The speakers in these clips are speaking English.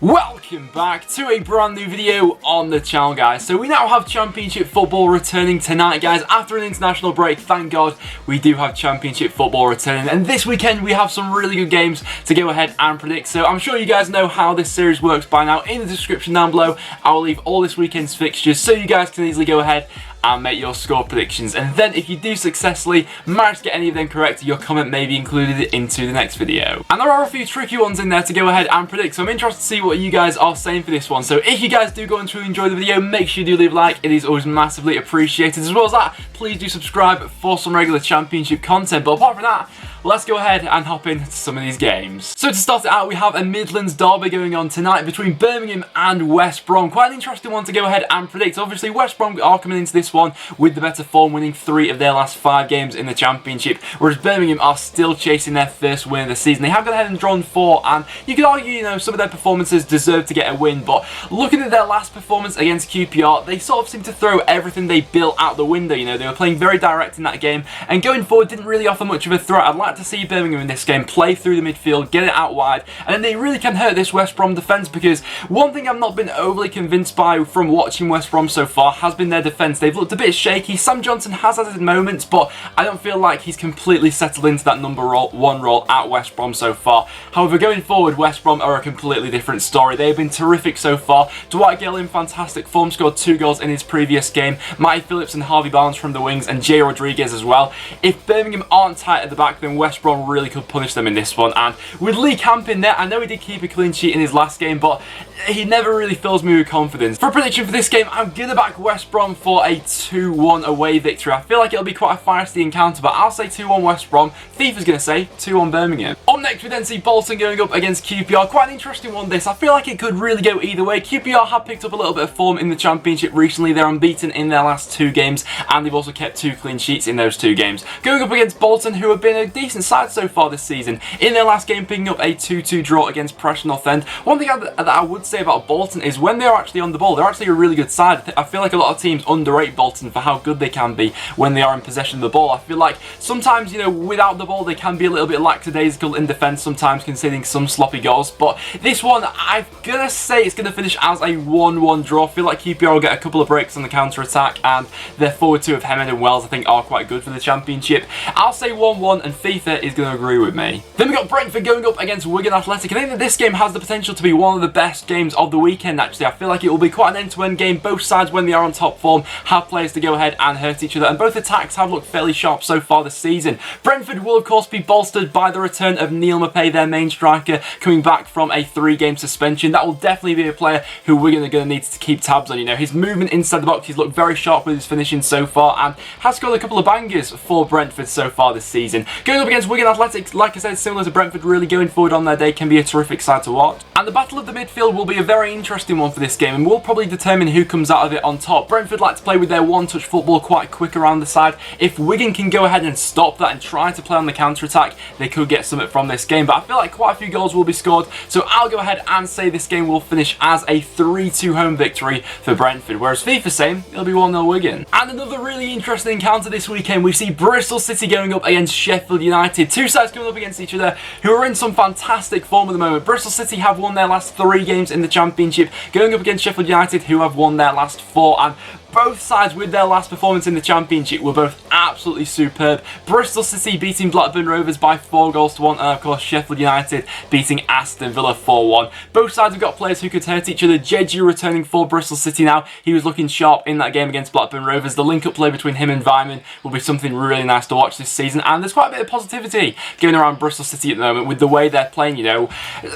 Welcome back to a brand new video on the channel, guys. So we now have Championship football returning tonight, guys. After an international break, thank God, we do have Championship football returning. And this weekend, we have some really good games to go ahead and predict. So I'm sure you guys know how this series works by now. In the description down below, I will leave all this weekend's fixtures so you guys can easily go ahead and make your score predictions. And then if you do successfully manage to get any of them correct, your comment may be included into the next video. And there are a few tricky ones in there to go ahead and predict, so I'm interested to see what you guys are saying for this one. So if you guys do go and truly enjoy the video, make sure you do leave a like. It is always massively appreciated. As well as that, please do subscribe for some regular Championship content. But apart from that, let's go ahead and hop into some of these games. So to start it out, we have a Midlands derby going on tonight between Birmingham and West Brom. Quite an interesting one to go ahead and predict. Obviously, West Brom are coming into this one with the better form, winning 3 of their last 5 games in the Championship, whereas Birmingham are still chasing their first win of the season. They have gone ahead and drawn 4, and you could argue, you know, some of their performances deserve to get a win, but looking at their last performance against QPR, they sort of seem to throw everything they built out the window. You know, they were playing very direct in that game, and going forward didn't really offer much of a threat. I'd like to see Birmingham in this game play through the midfield, get it out wide, and then they really can hurt this West Brom defence, because one thing I've not been overly convinced by from watching West Brom so far has been their defence. They've looked a bit shaky. Sam Johnson has had his moments, but I don't feel like he's completely settled into that number 1 role at West Brom so far. However, going forward, West Brom are a completely different story. They've been terrific so far. Dwight Gale in fantastic form, scored 2 goals in his previous game. Matty Phillips and Harvey Barnes from the wings, and Jay Rodriguez as well. If Birmingham aren't tight at the back, then West Brom really could punish them in this one. And with Lee Camp in there, I know he did keep a clean sheet in his last game, but he never really fills me with confidence. For a prediction for this game, I'm going to back West Brom for a 2-1 away victory. I feel like it'll be quite a feisty encounter, but I'll say 2-1 West Brom. Thief is going to say 2-1 Birmingham. Up next, we then see Bolton going up against QPR. Quite an interesting one, this. I feel like it could really go either way. QPR have picked up a little bit of form in the Championship recently. They're unbeaten in their last 2 games, and they've also kept 2 clean sheets in those 2 games. Going up against Bolton, who have been a decent side so far this season. In their last game, picking up a 2-2 draw against Preston North End. One thing that I would say about Bolton is when they're actually on the ball, they're actually a really good side. I feel like a lot of teams underrate Bolton for how good they can be when they are in possession of the ball. I feel like sometimes, you know, without the ball, they can be a little bit lackadaisical in defence, sometimes conceding some sloppy goals. But this one, I'm going to say it's going to finish as a 1-1 draw. I feel like QPR will get a couple of breaks on the counter-attack, and their forward 2 of Hemed and Wells, I think, are quite good for the Championship. I'll say 1-1, and FIFA is going to agree with me. Then we got Brentford going up against Wigan Athletic. I think that this game has the potential to be one of the best games of the weekend, actually. I feel like it will be quite an end-to-end game. Both sides, when they are on top form, have players to go ahead and hurt each other, and both attacks have looked fairly sharp so far this season. Brentford will, of course, be bolstered by the return of Neil Maupay, their main striker, coming back from a 3-game suspension. That will definitely be a player who we're going to need to keep tabs on. You know, his movement inside the box, he's looked very sharp with his finishing so far, and has scored a couple of bangers for Brentford so far this season. Going up against Wigan Athletic, like I said, similar to Brentford, really going forward on their day can be a terrific side to watch. And the battle of the midfield will be a very interesting one for this game, and will probably determine who comes out of it on top. Brentford like to play with their one-touch football quite quick around the side. If Wigan can go ahead and stop that and try to play on the counter-attack, they could get something from this game. But I feel like quite a few goals will be scored, so I'll go ahead and say this game will finish as a 3-2 home victory for Brentford, whereas FIFA's saying it'll be 1-0 Wigan. And another really interesting encounter this weekend, we see Bristol City going up against Sheffield United. 2 sides going up against each other who are in some fantastic form at the moment. Bristol City have won their last 3 games in the Championship, going up against Sheffield United, who have won their last 4, and both sides with their last performance in the Championship were both absolutely superb. Bristol City beating Blackburn Rovers by 4-1, and of course Sheffield United beating Aston Villa 4-1. Both sides have got players who could hurt each other. Jeju returning for Bristol City now. He was looking sharp in that game against Blackburn Rovers. The link-up play between him and Vyman will be something really nice to watch this season, and there's quite a bit of positivity going around Bristol City at the moment with the way they're playing. You know,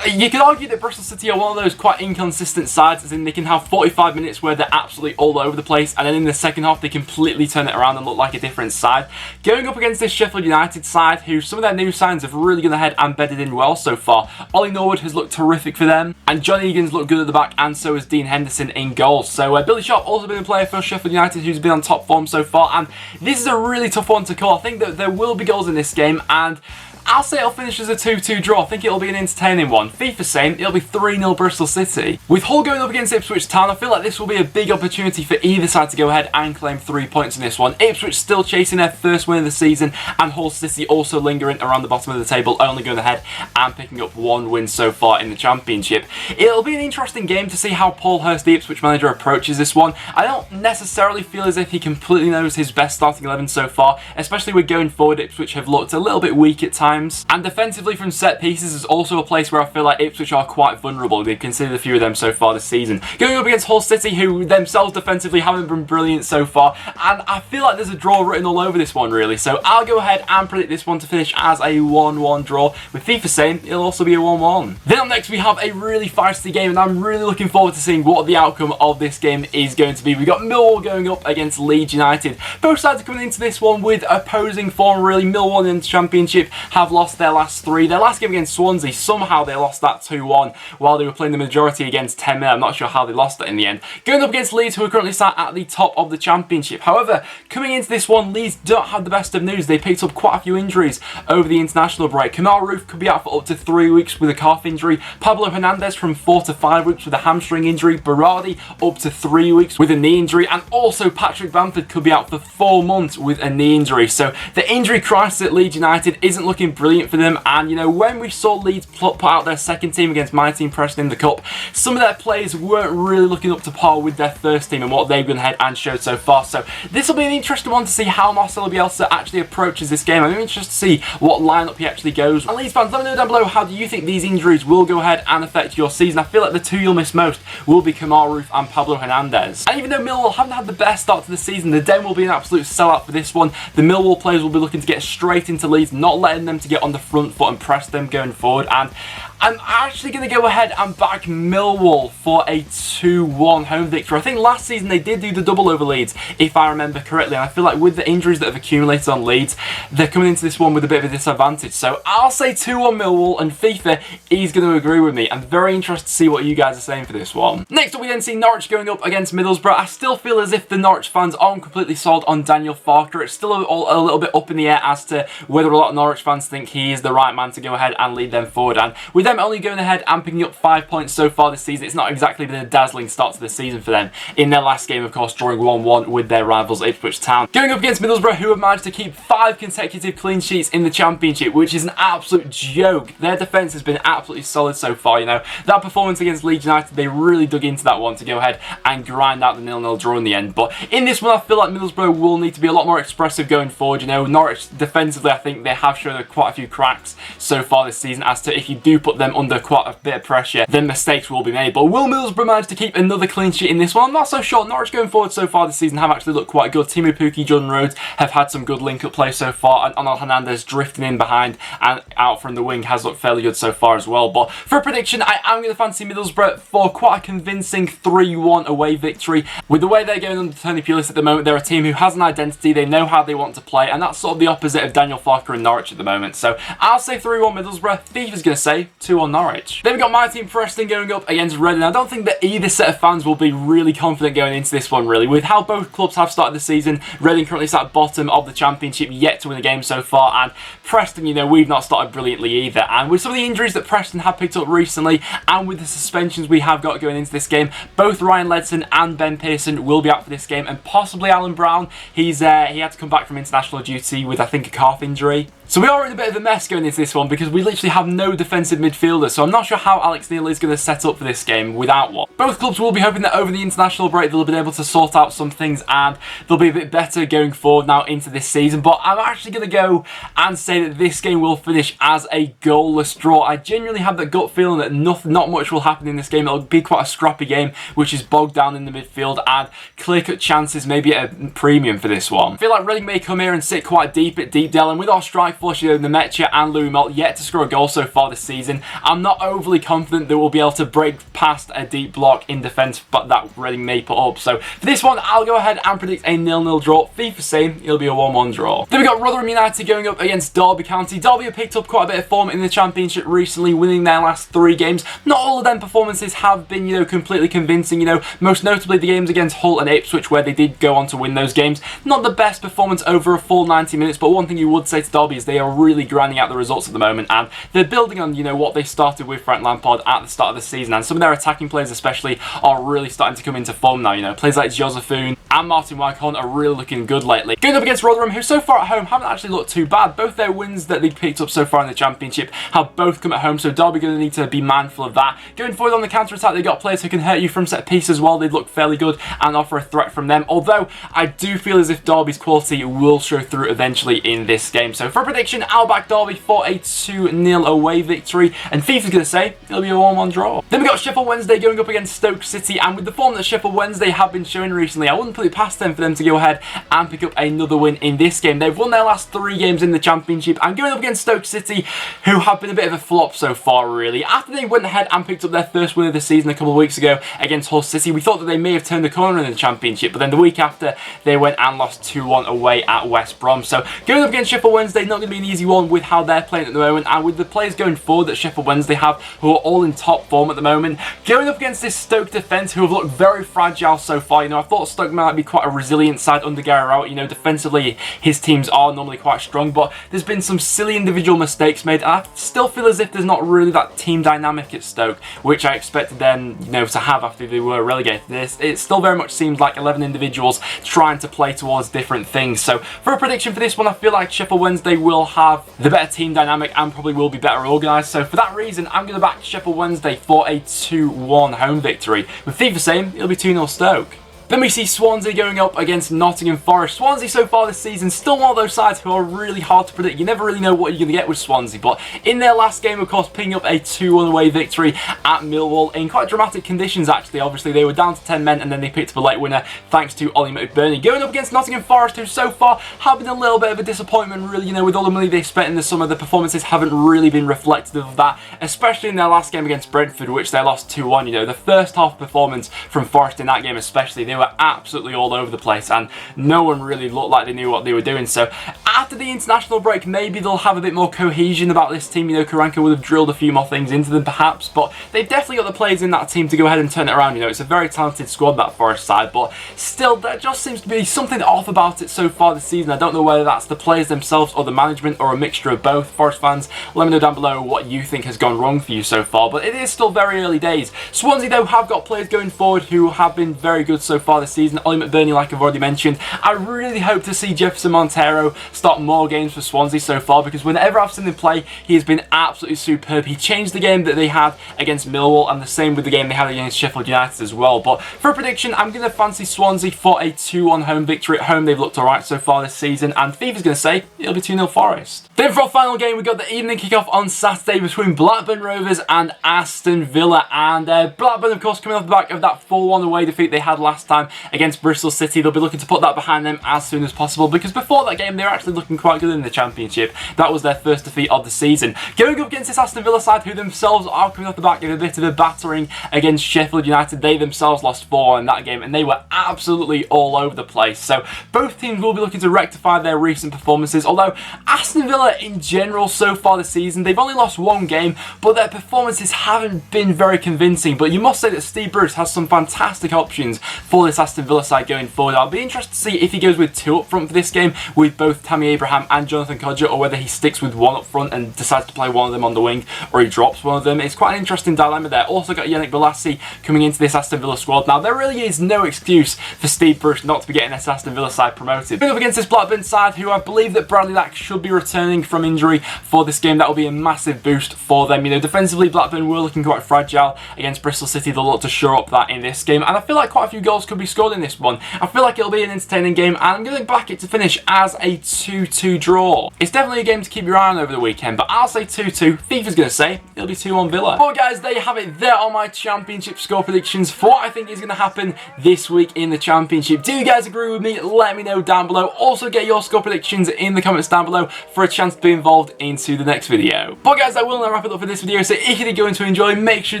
you could argue that Bristol City are one of those quite inconsistent sides, as in they can have 45 minutes where they're absolutely all over the place, and then in the second half they completely turn it around and look like a different side. Going up against this Sheffield United side, who some of their new signs have really gone ahead and bedded in well so far. Ollie Norwood has looked terrific for them, and John Egan's looked good at the back, and so has Dean Henderson in goals. So Billy Sharp also been a player for Sheffield United who's been on top form so far, and this is a really tough one to call. I think that there will be goals in this game, and I'll say it'll finish as a 2-2 draw. I think it'll be an entertaining one. FIFA same, it'll be 3-0 Bristol City. With Hull going up against Ipswich Town, I feel like this will be a big opportunity for either side to go ahead and claim 3 points in this one. Ipswich still chasing their first win of the season, and Hull City also lingering around the bottom of the table, only going ahead and picking up 1 win so far in the Championship. It'll be an interesting game to see how Paul Hurst, the Ipswich manager, approaches this one. I don't necessarily feel as if he completely knows his best starting 11 so far, especially with going forward. Ipswich have looked a little bit weak at times, and defensively from set pieces is also a place where I feel like Ipswich are quite vulnerable. They've considered a few of them so far this season. Going up against Hull City, who themselves defensively haven't been brilliant so far, and I feel like there's a draw written all over this one really, so I'll go ahead and predict this one to finish as a 1-1 draw. With FIFA saying it'll also be a 1-1. Then up next we have a really feisty game, and I'm really looking forward to seeing what the outcome of this game is going to be. We've got Millwall going up against Leeds United. Both sides are coming into this one with opposing form really. Millwall in the Championship have lost their last 3. Their last game against Swansea, somehow they lost that 2-1 while they were playing the majority against 10 men. I'm not sure how they lost that in the end. Going up against Leeds, who are currently sat at the top of the Championship. However, coming into this one, Leeds don't have the best of news. They picked up quite a few injuries over the international break. Kamal Roof could be out for up to 3 weeks with a calf injury. Pablo Hernandez from 4 to 5 weeks with a hamstring injury. Berardi up to 3 weeks with a knee injury. And also Patrick Bamford could be out for 4 months with a knee injury. So the injury crisis at Leeds United isn't looking brilliant for them. And you know, when we saw Leeds put out their second team against my team Preston in the Cup, some of their players weren't really looking up to par with their first team and what they've gone ahead and showed so far. So this will be an interesting one to see how Marcelo Bielsa actually approaches this game. I'm interested to see what lineup he actually goes. And Leeds fans, let me know down below, how do you think these injuries will go ahead and affect your season? I feel like the 2 you'll miss most will be Kamal Roof and Pablo Hernandez. And even though Millwall haven't had the best start to the season, the Den will be an absolute sellout for this one. The Millwall players will be looking to get straight into Leeds, not letting them to get on the front foot and press them going forward. And I'm actually going to go ahead and back Millwall for a 2-1 home victory. I think last season they did do the double over Leeds, if I remember correctly, and I feel like with the injuries that have accumulated on Leeds, they're coming into this one with a bit of a disadvantage. So I'll say 2-1 Millwall, and FIFA is going to agree with me. I'm very interested to see what you guys are saying for this one. Next up we then see Norwich going up against Middlesbrough. I still feel as if the Norwich fans aren't completely sold on Daniel Farke. It's still a little bit up in the air as to whether a lot of Norwich fans think he is the right man to go ahead and lead them forward. And with them only going ahead and picking up 5 points so far this season, it's not exactly been a dazzling start to the season for them. In their last game, of course, drawing 1-1 with their rivals Ipswich Town. Going up against Middlesbrough, who have managed to keep 5 consecutive clean sheets in the Championship, which is an absolute joke. Their defence has been absolutely solid so far, you know. That performance against Leeds United, they really dug into that one to go ahead and grind out the 0-0 draw in the end. But in this one, I feel like Middlesbrough will need to be a lot more expressive going forward. You know, Norwich defensively, I think they have shown quite a few cracks so far this season as to if you do put them under quite a bit of pressure, then mistakes will be made. But will Middlesbrough manage to keep another clean sheet in this one? I'm not so sure. Norwich going forward so far this season have actually looked quite good. Timu Pukki, Jordan Rhodes have had some good link-up play so far, and Onel Hernandez drifting in behind and out from the wing has looked fairly good so far as well. But for a prediction, I am going to fancy Middlesbrough for quite a convincing 3-1 away victory. With the way they're going under Tony Pulis at the moment, they're a team who has an identity, they know how they want to play, and that's sort of the opposite of Daniel Farke and Norwich at the moment. So I'll say 3-1 Middlesbrough. FIFA's going to say 2-1 Norwich. Then we've got my team Preston going up against Reading. I don't think that either set of fans will be really confident going into this one really. With how both clubs have started the season, Reading currently sat bottom of the Championship, yet to win a game so far, and Preston, you know, we've not started brilliantly either. And with some of the injuries that Preston have picked up recently, and with the suspensions we have got going into this game, both Ryan Ledson and Ben Pearson will be out for this game, and possibly Alan Brown. He had to come back from international duty with, I think, a calf injury. So we are in a bit of a mess going into this one because we literally have no defensive midfielders, so I'm not sure how Alex Neil is going to set up for this game without one. Both clubs will be hoping that over the international break they'll be able to sort out some things and they'll be a bit better going forward now into this season, but I'm actually going to go and say that this game will finish as a goalless draw. I genuinely have that gut feeling that not much will happen in this game. It'll be quite a scrappy game which is bogged down in the midfield, and clear-cut chances maybe at a premium for this one. I feel like Reading may come here and sit quite deep at Deepdale, and with our strike force, you know, Nemecha and Louis Malt yet to score a goal so far this season, I'm not overly confident that we'll be able to break past a deep block in defence but that Reading may put up. So for this one, I'll go ahead and predict a 0-0 draw. FIFA saying it'll be a 1-1 draw. Then we got Rotherham United going up against Derby County. Derby have picked up quite a bit of form in the Championship recently, winning their last 3 games. Not all of them performances have been, you know, completely convincing, you know, most notably the games against Hull and Ipswich where they did go on to win those games. Not the best performance over a full 90 minutes, but one thing you would say to Derby is they are really grinding out the results at the moment, and they're building on, you know, what they started with Frank Lampard at the start of the season, and some of their attacking players especially are really starting to come into form now. You know, players like Josephine and Martin Waghorn are really looking good lately. Going up against Rotherham, who so far at home haven't actually looked too bad. Both their wins that they've picked up so far in the Championship have both come at home, so Derby going to need to be mindful of that. Going forward on the counter-attack, they've got players who can hurt you from set piece as well. They look fairly good and offer a threat from them, although I do feel as if Derby's quality will show through eventually in this game. So for a prediction, I'll back Derby for a 2-0 away victory, and FIFA's going to say it'll be a 1-1 draw. Then we got Sheffield Wednesday going up against Stoke City, and with the form that Sheffield Wednesday have been showing recently, I wouldn't put it past them for them to go ahead and pick up another win in this game. They've won their last 3 games in the Championship, and going up against Stoke City, who have been a bit of a flop so far really. After they went ahead and picked up their first win of the season a couple of weeks ago against Hull City, we thought that they may have turned the corner in the Championship, but then the week after they went and lost 2-1 away at West Brom. So going up against Sheffield Wednesday, not going to be an easy one with how they're playing at the moment, and with the players going forward that Sheffield Wednesday have, who are all in top form at the moment. Going up against this Stoke defence, who have looked very fragile so far. You know, I thought Stoke might be quite a resilient side under Gary Rowett. You know, defensively his teams are normally quite strong, but there's been some silly individual mistakes made, and I still feel as if there's not really that team dynamic at Stoke, which I expected them, you know, to have after they were relegated. It still very much seems like 11 individuals trying to play towards different things. So for a prediction for this one, I feel like Sheffield Wednesday will have the better team dynamic and probably will be better organised. So for that reason, I'm going to back Sheffield Wednesday for a 2-1 home victory, with FIFA saying it'll be 2-0 Stoke. Then we see Swansea going up against Nottingham Forest. Swansea so far this season, still one of those sides who are really hard to predict. You never really know what you're going to get with Swansea, but in their last game, of course, picking up a 2-1 away victory at Millwall in quite dramatic conditions, actually. Obviously, they were down to 10 men, and then they picked up a late winner thanks to Ollie McBurney. Going up against Nottingham Forest, who so far have been a little bit of a disappointment, really. You know, with all the money they spent in the summer, the performances haven't really been reflective of that, especially in their last game against Brentford, which they lost 2-1. You know, the first half performance from Forest in that game especially, they were absolutely all over the place, and no one really looked like they knew what they were doing. So after the international break, maybe they'll have a bit more cohesion about this team. You know, Karanka would have drilled a few more things into them perhaps, but they've definitely got the players in that team to go ahead and turn it around. You know, it's a very talented squad, that Forest side, but still there just seems to be something off about it so far this season. I don't know whether that's the players themselves or the management or a mixture of both. Forest fans, let me know down below what you think has gone wrong for you so far, but it is still very early days. Swansea though have got players going forward who have been very good so far this season. Ollie McBurney, like I've already mentioned. I really hope to see Jefferson Montero start more games for Swansea so far, because whenever I've seen him play, he has been absolutely superb. He changed the game that they had against Millwall, and the same with the game they had against Sheffield United as well. But for a prediction, I'm going to fancy Swansea for a 2-1 home victory at home. They've looked alright so far this season, and FIFA's going to say it'll be 2-0 Forest. Then for our final game, we got the evening kickoff on Saturday between Blackburn Rovers and Aston Villa, and Blackburn, of course, coming off the back of that 4-1 away defeat they had last time against Bristol City. They'll be looking to put that behind them as soon as possible, because before that game they were actually looking quite good in the Championship. That was their first defeat of the season. Going up against this Aston Villa side, who themselves are coming off the back of a bit of a battering against Sheffield United. They themselves lost 4 in that game, and they were absolutely all over the place. So both teams will be looking to rectify their recent performances, although Aston Villa in general so far this season, they've only lost 1 game, but their performances haven't been very convincing. But you must say that Steve Bruce has some fantastic options for this Aston Villa side going forward. I'll be interested to see if he goes with 2 up front for this game with both Tammy Abraham and Jonathan Kodjia, or whether he sticks with 1 up front and decides to play one of them on the wing, or he drops one of them. It's quite an interesting dilemma there. Also got Yannick Bolasie coming into this Aston Villa squad. Now, there really is no excuse for Steve Bruce not to be getting this Aston Villa side promoted. Going up against this Blackburn side, who I believe that Bradley Dack should be returning from injury for this game. That will be a massive boost for them. You know, defensively, Blackburn were looking quite fragile against Bristol City. They'll look to shore up that in this game, and I feel like quite a few goals could be scored in this one. I feel like it'll be an entertaining game, and I'm going to back it to finish as a 2-2 draw. It's definitely a game to keep your eye on over the weekend, but I'll say 2-2. FIFA's going to say it'll be 2-1 Villa. Well guys, there you have it. There are my Championship score predictions for what I think is going to happen this week in the Championship. Do you guys agree with me? Let me know down below. Also get your score predictions in the comments down below for a chance to be involved into the next video. But guys, I will now wrap it up for this video, so if you did go in to enjoy, make sure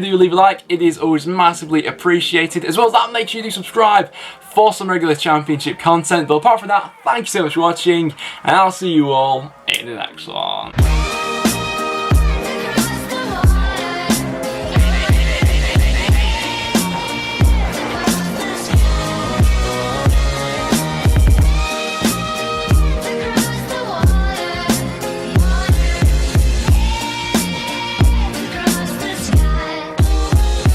you leave a like. It is always massively appreciated. As well as that, make sure you do subscribe for some regular Championship content. But apart from that, thank you so much for watching, and I'll see you all in the next one.